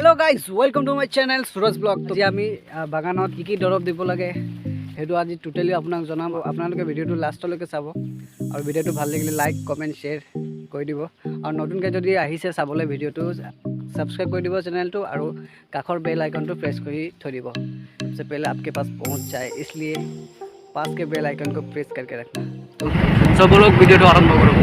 Hello guys welcome to my channel Suraj blog. तो आम बागान की दरव दी लगे সেইটো আজি টোটেলি আপোনাক জনাব। আপোনালোকে ভিডিঅ'টো লাষ্টলৈকে চাব আৰু ভিডিঅ'টো ভাল লাগিলে লাইক কমেণ্ট শ্বেয়াৰ কৰি দিব আৰু নতুনকৈ যদি আহিছে চাবলৈ ভিডিঅ'টো ছাবস্ক্ৰাইব কৰি দিব চেনেলটো আৰু কাষৰ বেল আইকনটো প্ৰেছ কৰি থৈ দিব। सबसे पहले आपके पास पहुंच जाए इसलिए पास के बेल आइकन को प्रेस करके रखना। तो सब लोग वीडियो तो आरंभ करो।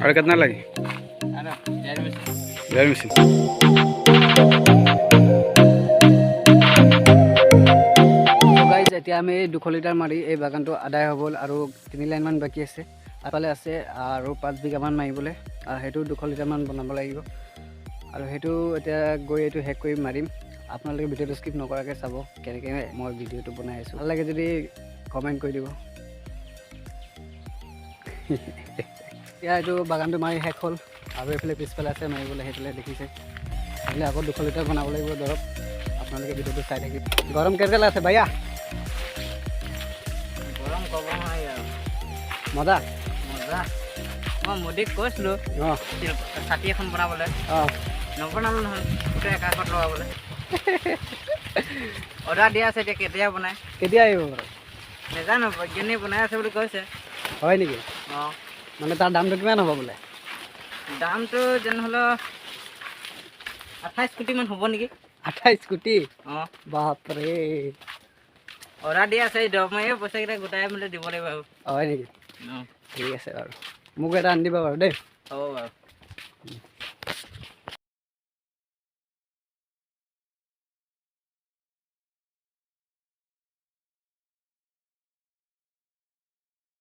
और कितना लगे? 1.5 मशीन। तो गाइज এতিয়া আমি 200 লিটাৰ মাৰি এই বাগানটো আদায় হ'ব আৰু 3 লাইন মান বাকি আছে। আপালে আছে আৰু 5 বিঘা মান মাৰিবলৈ আৰু হেতু 200 লিটাৰ মান বনাব লাগিব আৰু হেতু এতিয়া গৈ এটো হেক কৰি মাৰিম। আপোনালোকে ভিডিঅ'টো স্কিপ নকৰাকৈ চাব কেনেকৈ মই ভিডিঅ'টো বনাই আছো। ভাল লাগে যদি কমেণ্ট কৰি দিব। এতিয়া এইটো বাগানটো মাৰি শেষ হ'ল আৰু এইফালে পিছফালে আছে মাৰিবলৈ সেইফালে দেখিছে। এইফালে আকৌ 200 লিটাৰ বনাব লাগিব দৰৱ। আপোনালোকে ভিডিঅ'টো চাই থাকিব। গৰম কেনেকৈ আছে ভাইয়া? গৰম ক'ব নোৱাৰি আৰু মজা মজা। মই মোদীক কৈছিলোঁ ছাতি এখন বনাবলৈ, নবনালোঁ নহয় গোটেই একাষত লগাবলৈ। অৰ্ডাৰ দিয়া আছে এতিয়া কেতিয়া বনাই কেতিয়া আহিব বাৰু নাজানো বৈজ্ঞানিক বনাই আছে বুলি কৈছে হয় নেকি অঁ মানে তাৰ দামটো কিমান হ'ব বোলে দামটো যেনেহ'লেও 28 কোটিমান হ'ব নেকি 28 কোটি অঁ বাপৰে অৰ্ডাৰ দিয়া আছে দৰমহা পইচাকেইটা গোটাই মেলি দিব লাগিব আৰু হয় নেকি অঁ ঠিক আছে বাৰু মোক এটা আনি দিবা বাৰু দেই হ'ব বাৰু